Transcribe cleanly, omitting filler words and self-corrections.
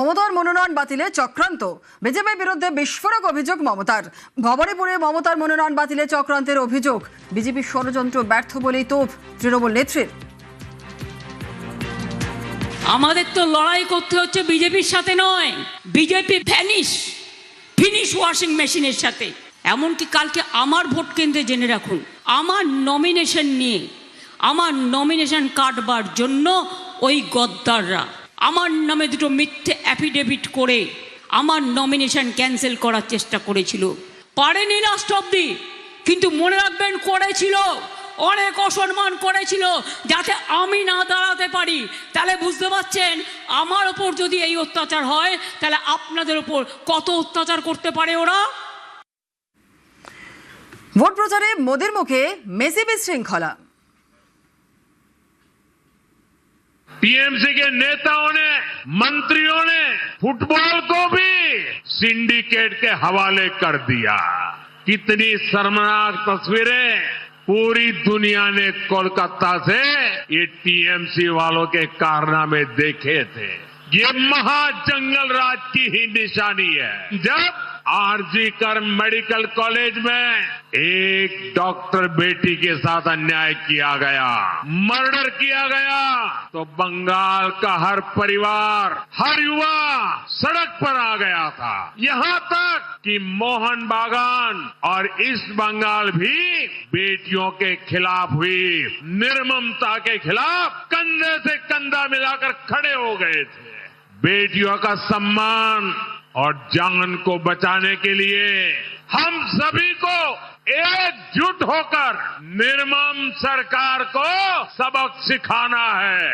মমতার মনোনয়ন বাতিলে চক্রান্ত, বিজেপির বিরুদ্ধে বিস্ফোরক অভিযোগ মমতার। ভবানীপুরে মমতার মনোনয়ন বাতিলে চক্রান্তের অভিযোগ, বিজেপির ষড়যন্ত্র ব্যর্থ বলেই তোপ তৃণমূল নেত্রীর। আমাদের তো লড়াই করতে হচ্ছে বিজেপির সাথে নয়, বিজেপি ফিনিশ ওয়াশিং মেশিনের সাথে। এমনকি কালকে আমার ভোট কেন্দ্রে জেনে রাখুন, আমার নমিনেশন নিয়ে আমার নমিনেশন কাটবার জন্য ওই গদ্দাররা আমার নামে দুটো মিথ্যে অ্যাফিডেভিট করে আমার নমিনেশন ক্যান্সেল করার চেষ্টা করেছিল। পারেনি লাস্ট অবধি, কিন্তু মনে রাখবেন করেছিল, অনেক অসম্মান করেছিল যাতে আমি না দাঁড়াতে পারি। তাহলে বুঝতে পারছেন আমার ওপর যদি এই অত্যাচার হয় তাহলে আপনাদের ওপর কত অত্যাচার করতে পারে ওরা। ভোট প্রচারে মোদির মুখে মেসি বিশৃঙ্খলা। टीएमसी के नेताओं ने, मंत्रियों ने फुटबॉल को भी सिंडिकेट के हवाले कर दिया। कितनी शर्मनाक तस्वीरें पूरी दुनिया ने कोलकाता से ये टीएमसी वालों के कारनामे देखे थे। ये महाजंगल राज की ही निशानी है। जब आरजी कर मेडिकल कॉलेज में एक डॉक्टर बेटी के साथ अन्याय किया गया, मर्डर किया गया, तो बंगाल का हर परिवार, हर युवा सड़क पर आ गया था। यहां तक कि मोहन बागान और ईस्ट बंगाल भी बेटियों के खिलाफ हुई निर्ममता के खिलाफ कंधे से कंधा मिलाकर खड़े हो गए थे। बेटियों का सम्मान और जान को बचाने के लिए हम सभी को एकजुट होकर निर्मम सरकार को सबक सिखाना है।